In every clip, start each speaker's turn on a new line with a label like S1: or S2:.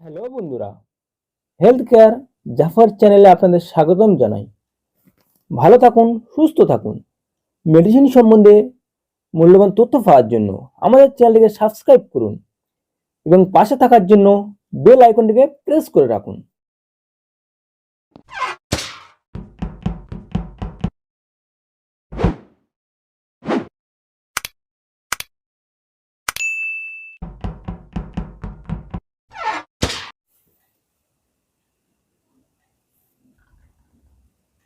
S1: Hello বন্ধুরা, health care Zafar চ্যানেলে আপনাদের স্বাগতম জানাই। ভালো থাকুন, সুস্থ থাকুন। মেডিসিন সম্বন্ধে মূল্যবান তথ্য পাওয়ার জন্য আমাদের চ্যানেলটিকে সাবস্ক্রাইব করুন এবং পাশে থাকার জন্য বেল আইকনটিকে প্রেস করে রাখুন।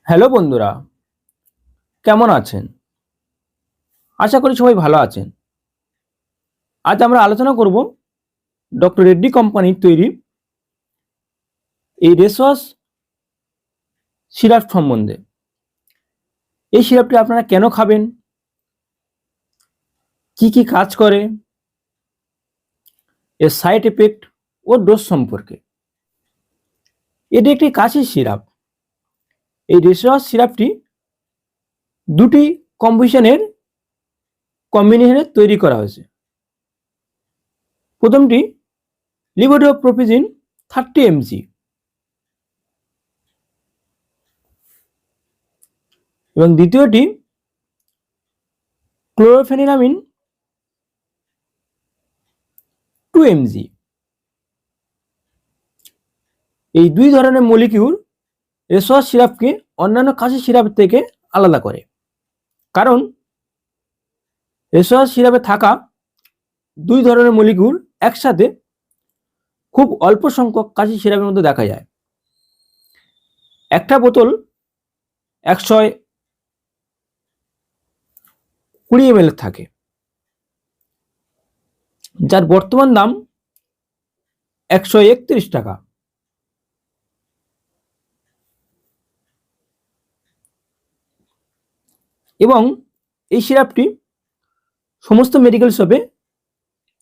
S1: হ্যালো বন্ধুরা, কেমন আছেন? আশা করি সবাই ভালো আছেন। আজ আমরা আলোচনা করব ডক্টর রেড্ডি কোম্পানির তৈরি এই রেসওয়াস সিরাপ সম্বন্ধে। এই সিরাপটি আপনারা কেন খাবেন, কি কি কাজ করে, এর সাইড এফেক্ট ও ডোজ সম্পর্কে। এটি একটি কাশির সিরাপ। এই রেসওয়াস সিরাপটি দুটি কম্বিনেশনে তৈরি করা হয়েছে। প্রথমটি levodropropizine 30 mg এবং দ্বিতীয়টি chlorpheniramine 2 mg। এই দুই ধরনের মলিকিউল রেসওয়াস সিরাপকে অন্যান্য কাশি সিরাপ থেকে আলাদা করে, কারণ রেসওয়াস সিরাপে থাকা দুই ধরনের মলিকিউল একসাথে খুব অল্প সংখ্যক কাশি সিরাপের মধ্যে দেখা যায়। একটা বোতল 120 ml থাকে, যার বর্তমান দাম 131 টাকা। এবং এই সিরাপটি সমস্ত মেডিকেল শপে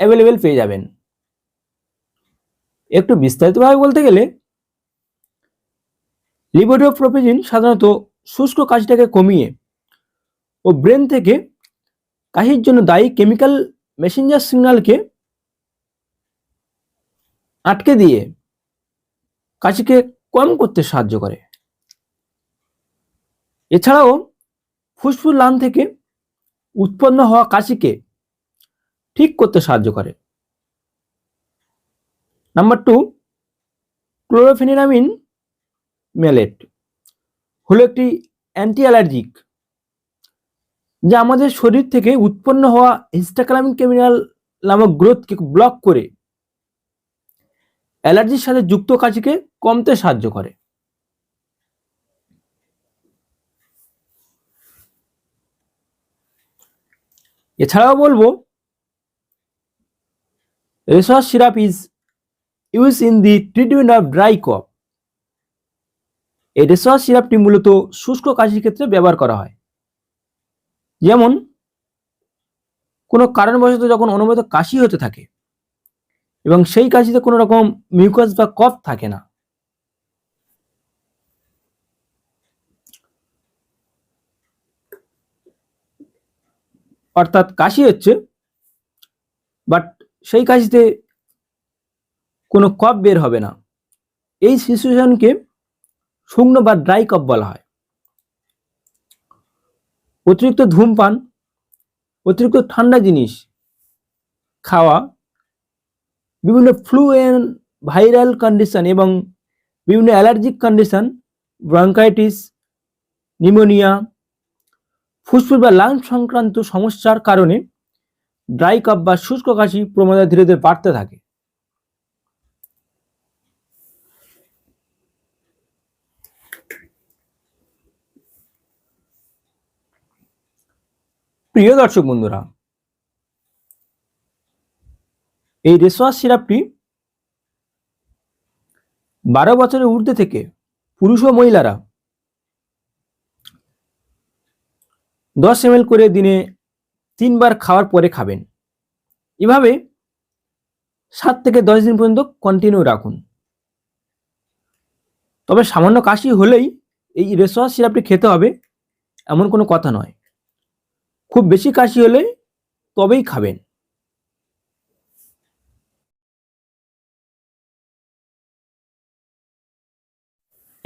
S1: অ্যাভেলেবেল পেয়ে যাবেন। একটু বিস্তারিতভাবে বলতে গেলে লিভোডোপ্রোপিজিন সাধারণত শুষ্ক কাশিটাকে কমিয়ে ও ব্রেন থেকে কাশির জন্য দায়ী কেমিক্যাল মেসেঞ্জার সিগন্যালকে আটকে দিয়ে কাশিকে কম করতে সাহায্য করে। এছাড়াও ফুসফুস লান থেকে উৎপন্ন হওয়া কাশিকে ঠিক করতে সাহায্য করে। নাম্বার 2, ক্লোরোফেনিরামিন ম্যালেট হলো একটি অ্যান্টি অ্যালার্জিক, যা আমাদের শরীর থেকে উৎপন্ন হওয়া হিস্টাকালামিন কেমিক্যাল নামক গ্রোথকে ব্লক করে অ্যালার্জির সাথে যুক্ত কাশিকে কমতে সাহায্য করে। এছাড়াও বলবো Reswas syrup is use in the treatment of dry cough. এই রেসওয়াস সিরাপটি মূলত শুষ্ক কাশির ক্ষেত্রে ব্যবহার করা হয়। যেমন কোনো কারণবশত যখন অনুমোদিত কাশি হতে থাকে এবং সেই কাশিতে কোনো রকম মিউকাস বা কফ থাকে না, অর্থাৎ কাশি হচ্ছে বাট সেই কাশিতে কোনো কফ বের হবে না, এই সিচুয়েশনকে শুকনো বা ড্রাই কফ বলা হয়। অতিরিক্ত ধূমপান, অতিরিক্ত ঠান্ডা জিনিস খাওয়া, বিভিন্ন ফ্লু এন্ড ভাইরাল কন্ডিশন এবং বিভিন্ন অ্যালার্জিক কন্ডিশন, ব্রঙ্কাইটিস, নিউমোনিয়া, ফুসফুস বা লাং সংক্রান্ত সমস্যার কারণে ড্রাই কফ বা শুষ্ক কাশি প্রবণতা ধীরে ধীরে বাড়তে থাকে। প্রিয় দর্শক বন্ধুরা, এই রেসওয়াস সিরাপটি 12 বছরের ঊর্ধ্বে থেকে পুরুষ ও মহিলারা 10 ml করে দিনে 3 বার খাওয়ার পরে খাবেন। এভাবে 7 থেকে 10 দিন পর্যন্ত কন্টিনিউ রাখুন। তবে সামান্য কাশি হলেই এই রেসওয়াস সিরাপটি খেতে হবে এমন কোনো কথা নয়। খুব বেশি কাশি হলে তবেই খাবেন।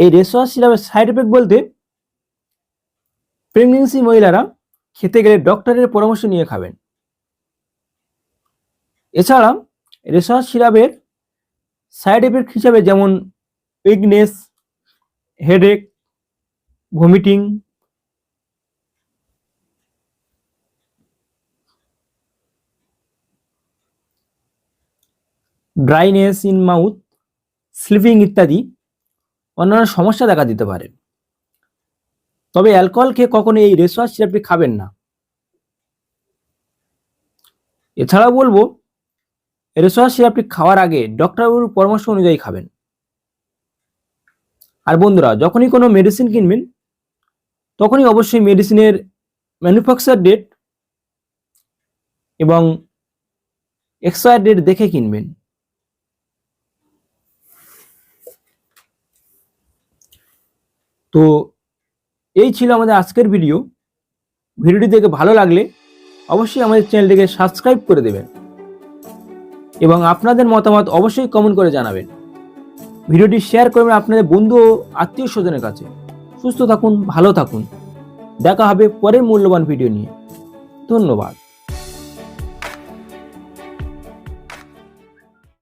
S1: এই রেসওয়াস সিরাপের সাইড এফেক্ট বলতে প্রেগনেন্সি মহিলারা খেতে গেলে ডক্টরের পরামর্শ নিয়ে খাবেন। এছাড়া রেসওয়াস সিরাপের সাইড এফেক্ট হিসাবে যেমন weakness, headache, vomiting, dryness in mouth, sleeping ইত্যাদি অন্যান্য সমস্যা দেখা দিতে পারে। তবে অ্যালকোহল খেয়ে কখনো এই রেসওয়াস সিরাপটি খাবেন না। এছাড়াও বলবো রেসওয়াস সিরাপটি খাওয়ার আগে ডক্টরবাবুর পরামর্শ অনুযায়ী খাবেন। আর বন্ধুরা, যখনই কোনো মেডিসিন কিনবেন তখনই অবশ্যই মেডিসিনের ম্যানুফ্যাকচার ডেট এবং এক্সপায়ার ডেট দেখে কিনবেন। তো এই ছিল আমাদের আজকের ভিডিও। ভিডিওটি দেখে ভালো লাগলে অবশ্যই আমাদের চ্যানেলটিকে সাবস্ক্রাইব করে দেবেন এবং আপনাদের মতামত অবশ্যই কমেন্ট করে জানাবেন। ভিডিওটি শেয়ার করবেন আপনাদের বন্ধু ও আত্মীয় স্বজনের কাছে। সুস্থ থাকুন, ভালো থাকুন। দেখা হবে পরের মূল্যবান ভিডিও নিয়ে। ধন্যবাদ।